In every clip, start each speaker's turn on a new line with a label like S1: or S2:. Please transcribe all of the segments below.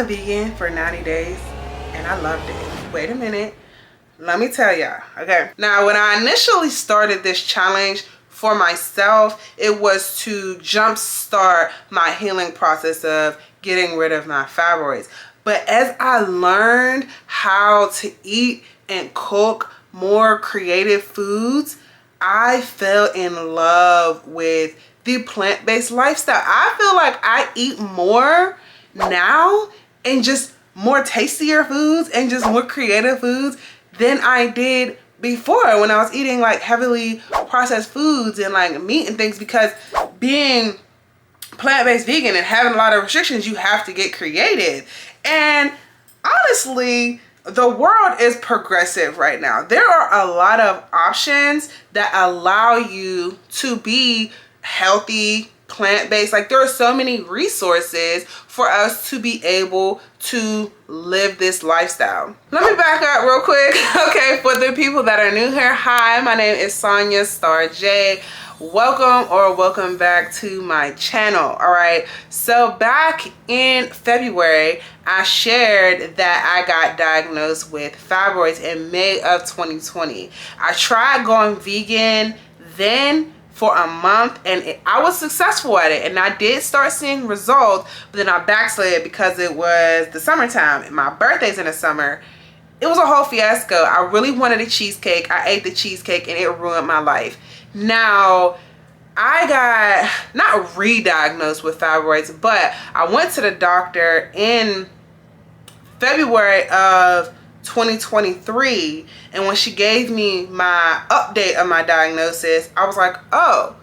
S1: went vegan for 90 days and I loved it. Wait a minute. Let me tell y'all. Okay. Now, when I initially started this challenge for myself, it was to jumpstart my healing process of getting rid of my fibroids. But as I learned how to eat and cook more creative foods, I fell in love with the plant-based lifestyle. I feel like I eat more now and just more tastier foods and just more creative foods than I did before when I was eating like heavily processed foods and like meat and things, because being plant-based vegan and having a lot of restrictions, you have to get creative. And honestly, the world is progressive right now. There are a lot of options that allow you to be healthy, plant-based. Like, there are so many resources for us to be able to live this lifestyle. Let me back up real quick. Okay, for the people that are new here, hi, my name is Sonia Star J. Welcome or welcome back to my channel. All right, so back in February, I shared that I got diagnosed with fibroids in May of 2020. I tried going vegan then for a month and I was successful at it, and I did start seeing results, but then I backslid because it was the summertime and my birthday's in the summer. It was a whole fiasco. I really wanted a cheesecake. I ate the cheesecake and it ruined my life. Now, I got not re-diagnosed with fibroids, but I went to the doctor in February of 2023, and when she gave me my update of my diagnosis, I was like, oh,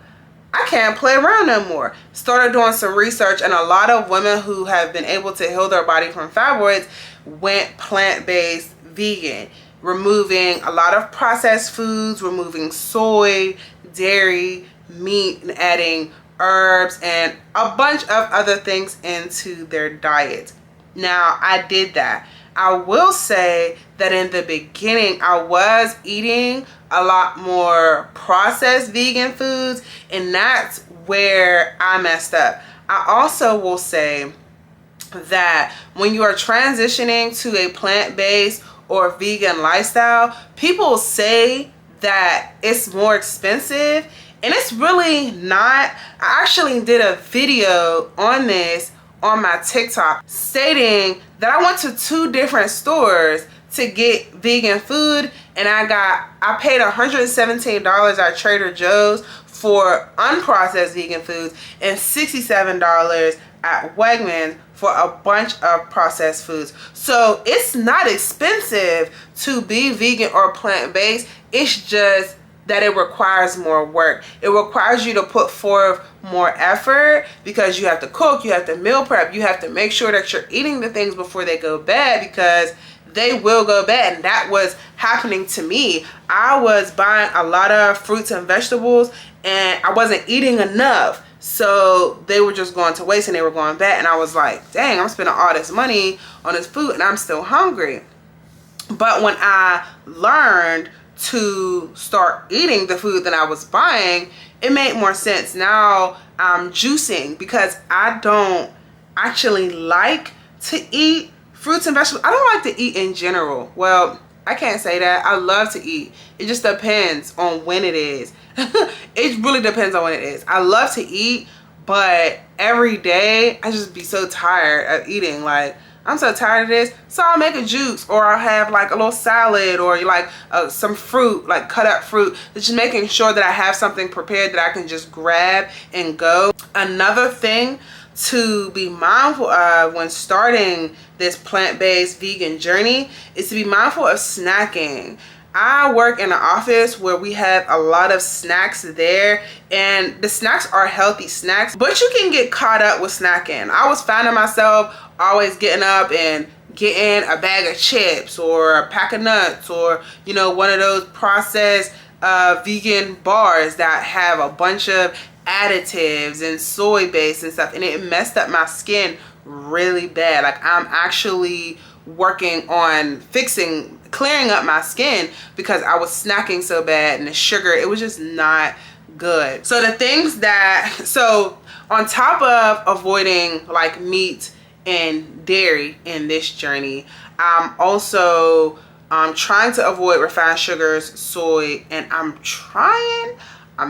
S1: I can't play around no more. Started doing some research, and a lot of women who have been able to heal their body from fibroids went plant-based vegan, removing a lot of processed foods, removing soy, dairy, meat, and adding herbs and a bunch of other things into their diet. Now, I did that. I will say that in the beginning, I was eating a lot more processed vegan foods, and that's where I messed up. I also will say that when you are transitioning to a plant-based or vegan lifestyle, people say that it's more expensive, and it's really not. I actually did a video on this on my TikTok stating that I went to 2 different stores to get vegan food, and I paid $117 at Trader Joe's for unprocessed vegan foods and $67 at Wegmans for a bunch of processed foods. So it's not expensive to be vegan or plant-based. It's just that it requires more work. It requires you to put forth more effort because you have to cook, you have to meal prep, you have to make sure that you're eating the things before they go bad, because they will go bad. And that was happening to me. I was buying a lot of fruits and vegetables and I wasn't eating enough. So they were just going to waste and they were going bad. And I was like, dang, I'm spending all this money on this food and I'm still hungry. But when I learned to start eating the food that I was buying, it made more sense. Now I'm juicing because I don't actually like to eat fruits and vegetables. I don't like to eat in general. Well, I can't say that. I love to eat. It just depends on when it is. It really depends on when it is. I love to eat, but every day I just be so tired of eating. Like, I'm so tired of this, so I'll make a juice, or I'll have like a little salad, or like some fruit, like cut up fruit. Just making sure that I have something prepared that I can just grab and go. Another thing to be mindful of when starting this plant-based vegan journey is to be mindful of snacking. I work in an office where we have a lot of snacks there, and the snacks are healthy snacks, but you can get caught up with snacking. I was finding myself always getting up and getting a bag of chips or a pack of nuts, or, you know, one of those processed vegan bars that have a bunch of additives and soy base and stuff, and it messed up my skin really bad. Like, I'm actually working on clearing up my skin because I was snacking so bad, and the sugar, it was just not good. So the things that, so on top of avoiding like meat and dairy in this journey. I'm also trying to avoid refined sugars, soy, and I'm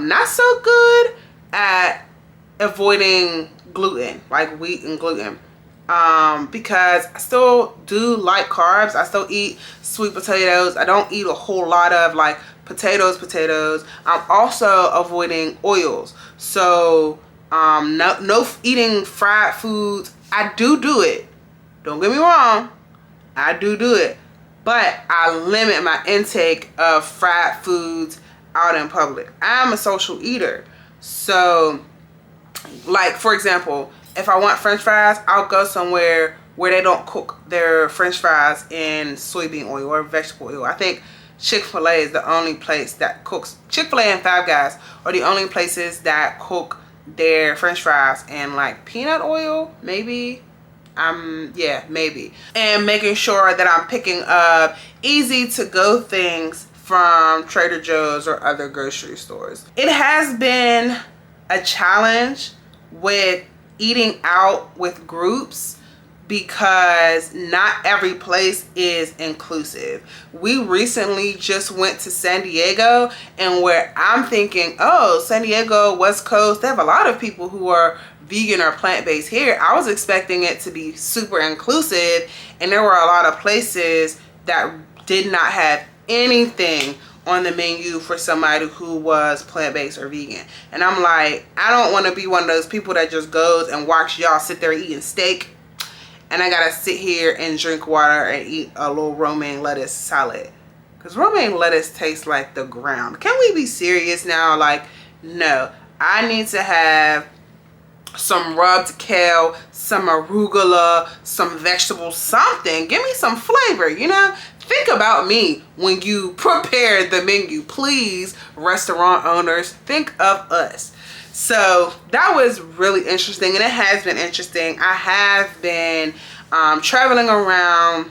S1: not so good at avoiding gluten, like wheat and gluten, because I still do like carbs. I still eat sweet potatoes. I don't eat a whole lot of like potatoes. I'm also avoiding oils. So no eating fried foods. I do it. Don't get me wrong. I do it. But I limit my intake of fried foods out in public. I'm a social eater. So, like, for example, if I want French fries, I'll go somewhere where they don't cook their French fries in soybean oil or vegetable oil. I think Chick-fil-A is the only place that cooks. Chick-fil-A and Five Guys are the only places that cook their French fries in like peanut oil, maybe. Yeah, maybe. And making sure that I'm picking up easy to go things from Trader Joe's or other grocery stores. It has been a challenge with eating out with groups because not every place is inclusive. We recently just went to San Diego, and where I'm thinking, oh, San Diego, West Coast, they have a lot of people who are vegan or plant-based. Here I was expecting it to be super inclusive, and there were a lot of places that did not have anything on the menu for somebody who was plant-based or vegan. And I'm like, I don't want to be one of those people that just goes and watch y'all sit there eating steak, and I gotta sit here and drink water and eat a little romaine lettuce salad, because romaine lettuce tastes like the ground. Can we be serious now? Like, no, I need to have some rubbed kale, some arugula, some vegetables, something. Give me some flavor, you know? Think about me when you prepare the menu. Please, restaurant owners, think of us. So that was really interesting, and it has been interesting. I have been traveling around,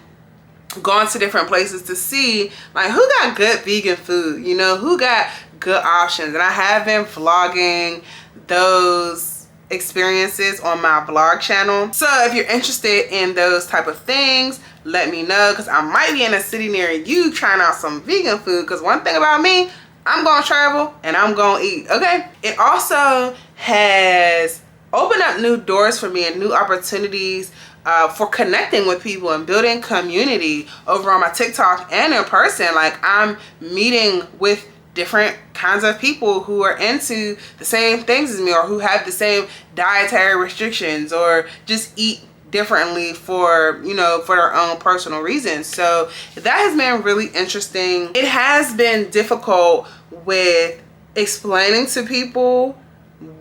S1: going to different places to see like who got good vegan food, you know, who got good options. And I have been vlogging those experiences on my vlog channel. So if you're interested in those type of things, let me know, because I might be in a city near you trying out some vegan food. Because one thing about me, I'm gonna travel and I'm gonna eat, okay? It also has opened up new doors for me and new opportunities for connecting with people and building community over on my TikTok and in person. Like, I'm meeting with different kinds of people who are into the same things as me, or who have the same dietary restrictions, or just eat differently for, you know, for their own personal reasons. So that has been really interesting. It has been difficult with explaining to people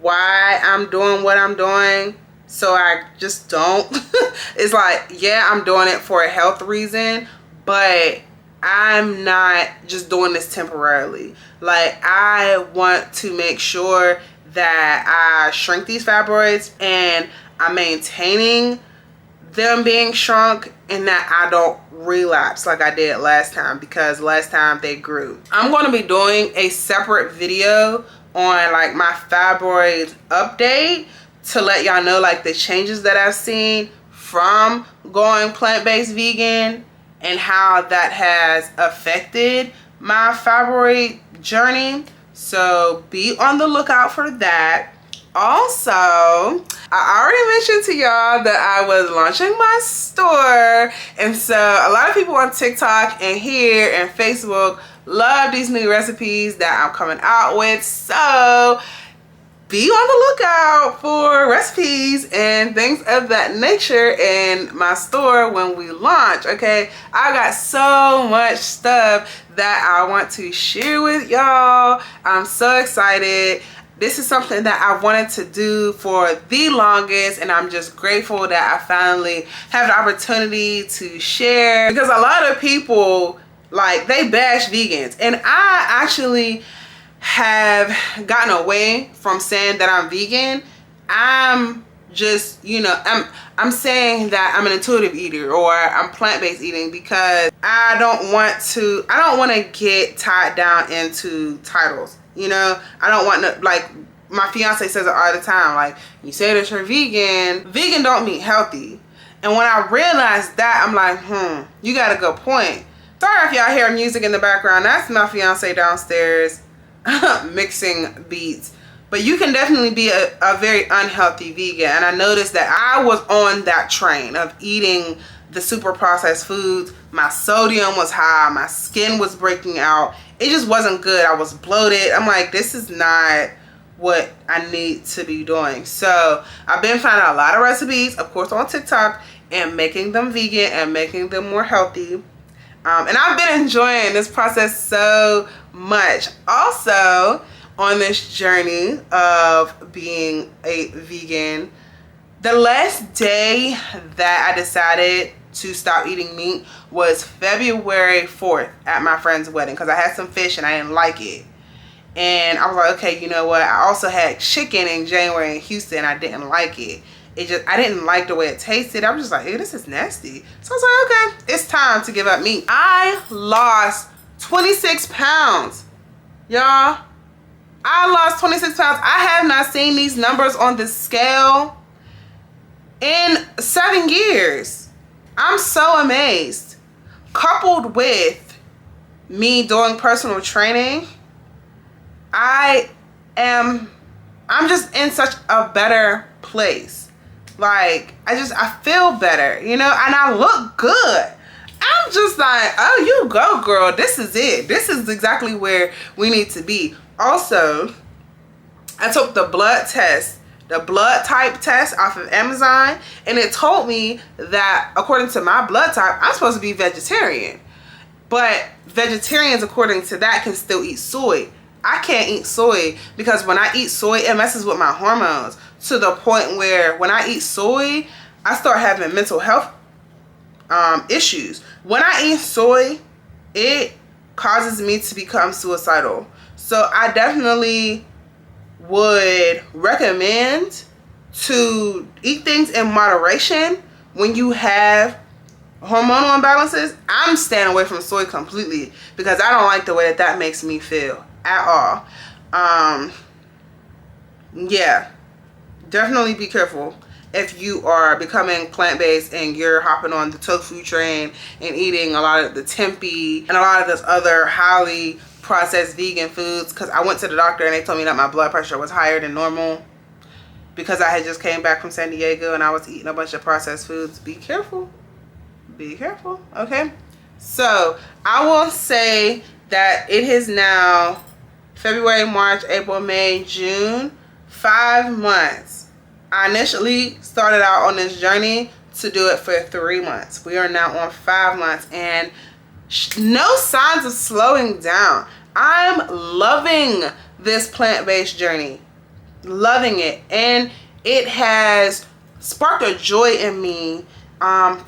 S1: why I'm doing what I'm doing, so I just don't. It's like, yeah, I'm doing it for a health reason, but I'm not just doing this temporarily. Like, I want to make sure that I shrink these fibroids and I'm maintaining them being shrunk, and that I don't relapse like I did last time, because last time they grew. I'm going to be doing a separate video on like my fibroid update to let y'all know like the changes that I've seen from going plant-based vegan and how that has affected my fibroid journey. So be on the lookout for that. Also, I already mentioned to y'all that I was launching my store, and so a lot of people on TikTok and here and Facebook love these new recipes that I'm coming out with. So be on the lookout for recipes and things of that nature in my store when we launch, okay? I got so much stuff that I want to share with y'all. I'm so excited. This is something that I wanted to do for the longest, and I'm just grateful that I finally have the opportunity to share, because a lot of people, like, they bash vegans, and I actually have gotten away from saying that I'm vegan. I'm just, you know, I'm saying that I'm an intuitive eater, or I'm plant-based eating, because I don't want to get tied down into titles. You know, I don't want to, like, my fiance says it all the time, like, you say that you're vegan. Vegan don't mean healthy. And when I realized that, I'm like, you got a good point. Sorry if y'all hear music in the background. That's my fiance downstairs mixing beats. But you can definitely be a very unhealthy vegan. And I noticed that I was on that train of eating the super processed foods. My sodium was high. My skin was breaking out. It just wasn't good. I was bloated. I'm like, this is not what I need to be doing. So I've been finding a lot of recipes, of course, on TikTok, and making them vegan and making them more healthy. And I've been enjoying this process so much. Also, on this journey of being a vegan, the last day that I decided to stop eating meat was February 4th at my friend's wedding, because I had some fish and I didn't like it. And I was like, okay, you know what? I also had chicken in January in Houston and I didn't like it. I didn't like the way it tasted. I was just like, hey, this is nasty. So I was like, okay, it's time to give up meat. I lost 26 pounds. Y'all, I lost 26 pounds. I have not seen these numbers on the scale in 7 years. I'm so amazed. Coupled with me doing personal training, I'm just in such a better place. Like, I feel better, you know, and I look good. I'm just like, oh, you go, girl. This is it. This is exactly where we need to be. Also, I took the blood test, the blood type test off of Amazon, and it told me that according to my blood type, I'm supposed to be vegetarian. But vegetarians, according to that, can still eat soy. I can't eat soy because when I eat soy, it messes with my hormones to the point where when I eat soy, I start having mental health issues. When I eat soy, it causes me to become suicidal. So I definitely would recommend to eat things in moderation when you have hormonal imbalances. I'm staying away from soy completely because I don't like the way that makes me feel at all. Yeah, definitely be careful if you are becoming plant-based and you're hopping on the tofu train and eating a lot of the tempeh and a lot of this other highly processed vegan foods, because I went to the doctor and they told me that my blood pressure was higher than normal because I had just came back from San Diego and I was eating a bunch of processed foods. Be careful. Be careful, okay? So I will say that it is now February, March, April, May, June, 5 months. I initially started out on this journey to do it for 3 months. We are now on 5 months and no signs of slowing down. I'm loving this plant-based journey. Loving it. And it has sparked a joy in me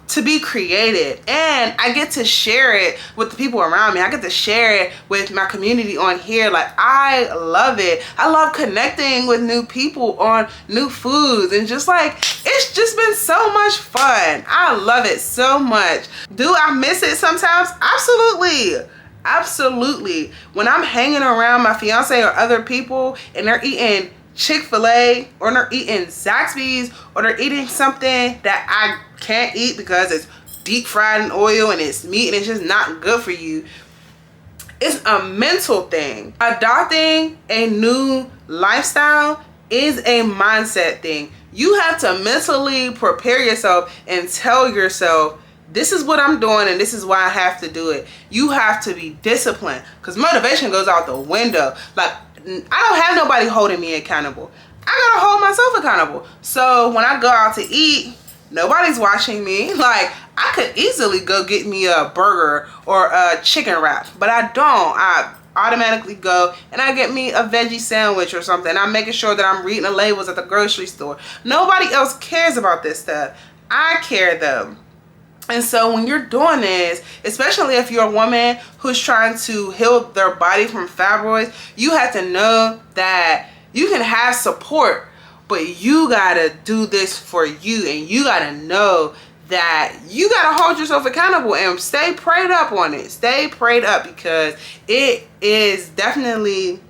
S1: to be creative, and I get to share it with the people around me. I get to share it with my community on here. Like, I love it. I love connecting with new people on new foods, and just like, it's just been so much fun. I love it so much. Do I miss it sometimes? Absolutely. Absolutely. When I'm hanging around my fiance or other people and they're eating Chick-fil-A or they're eating Zaxby's or they're eating something that I can't eat because it's deep fried in oil and it's meat and it's just not good for you, it's a mental thing. Adopting a new lifestyle is a mindset thing. You have to mentally prepare yourself and tell yourself, this is what I'm doing and this is why I have to do it. You have to be disciplined because motivation goes out the window. Like, I don't have nobody holding me accountable. I gotta hold myself accountable. So when I go out to eat, nobody's watching me. Like, I could easily go get me a burger or a chicken wrap, but I don't. I automatically go and I get me a veggie sandwich or something. I'm making sure that I'm reading the labels at the grocery store. Nobody else cares about this stuff. I care though. And so when you're doing this, especially if you're a woman who's trying to heal their body from fibroids, you have to know that you can have support, but you gotta do this for you, and you gotta know that you gotta hold yourself accountable and stay prayed up on it. Stay prayed up because it is definitely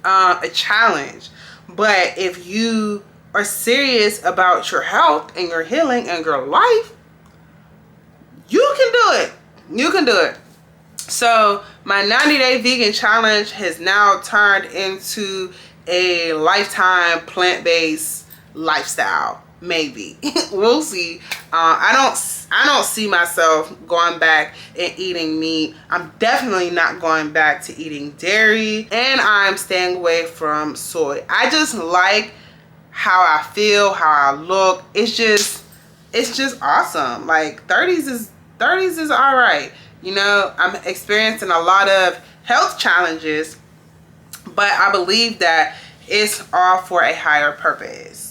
S1: a challenge. But if you are serious about your health and your healing and your life, you can do it. You can do it. So my 90-day vegan challenge has now turned into a lifetime plant-based lifestyle. Maybe. We'll see. I don't see myself going back and eating meat. I'm definitely not going back to eating dairy, and I'm staying away from soy. I just like how I feel, how I look. It's just awesome. Like 30s is all right. You know, I'm experiencing a lot of health challenges, but I believe that it's all for a higher purpose.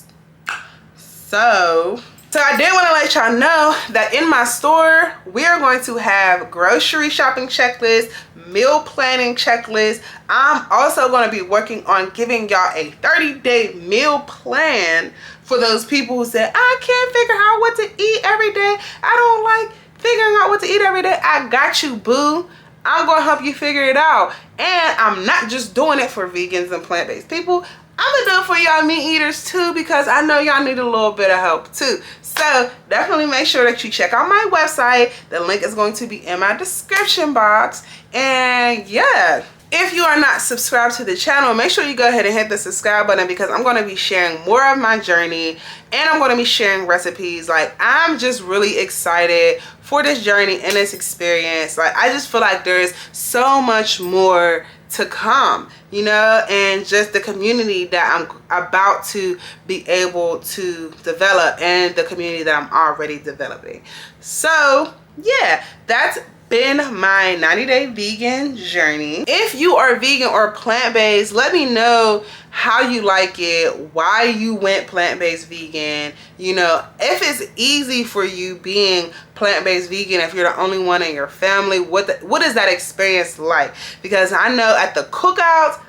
S1: So I did want to let y'all know that in my store, we are going to have grocery shopping checklists, meal planning checklists. I'm also going to be working on giving y'all a 30-day meal plan for those people who said, I can't figure out what to eat every day. I don't like figuring out what to eat every day. I got you, boo. I'm going to help you figure it out. And I'm not just doing it for vegans and plant-based people. I'm going to do it for y'all meat eaters too, because I know y'all need a little bit of help too. So definitely make sure that you check out my website. The link is going to be in my description box. And yeah, if you are not subscribed to the channel, make sure you go ahead and hit the subscribe button, because I'm going to be sharing more of my journey, and I'm going to be sharing recipes. Like, I'm just really excited for this journey and this experience. Like, I just feel like there's so much more to come, you know, and just the community that I'm about to be able to develop, and the community that I'm already developing. So yeah, that's been my 90-day vegan journey. If you are vegan or plant-based, let me know how you like it, why you went plant-based vegan, you know, if it's easy for you being plant-based vegan, if you're the only one in your family, what is that experience like? Because I know at the cookouts,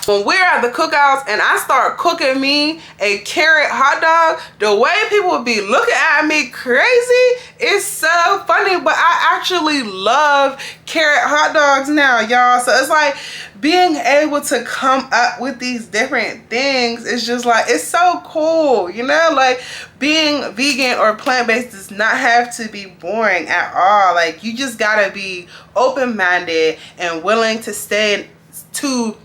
S1: when we're at the cookouts and I start cooking me a carrot hot dog, the way people would be looking at me crazy is so funny. But I actually love carrot hot dogs now, y'all. So it's like being able to come up with these different things is just like, it's so cool, you know? Like, being vegan or plant-based does not have to be boring at all. Like, you just gotta be open-minded and willing to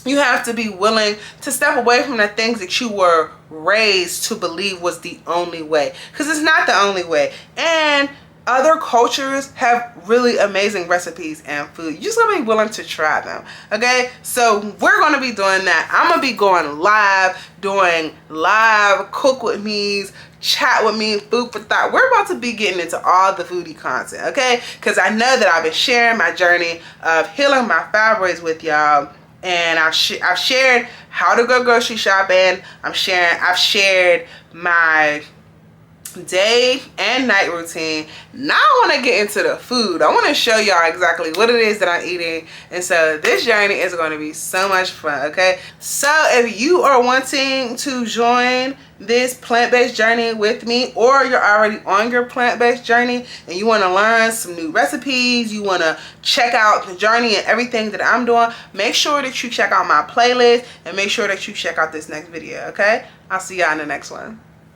S1: you have to be willing to step away from the things that you were raised to believe was the only way, because it's not the only way. And other cultures have really amazing recipes and food. You just gotta be willing to try them. Okay, so we're gonna be doing that. I'm gonna be going live, doing live cook with me's, chat with me, food for thought. We're about to be getting into all the foodie content, okay? Because I know that I've been sharing my journey of healing my fibroids with y'all. And I've shared how to go grocery shopping. I've shared my day and night routine. Now I want to get into the food. I want to show y'all exactly what it is that I'm eating. And so this journey is going to be so much fun, okay? So if you are wanting to join this plant-based journey with me, or you're already on your plant-based journey and you want to learn some new recipes, you want to check out the journey and everything that I'm doing, make sure that you check out my playlist and make sure that you check out this next video, okay? I'll see y'all in the next one.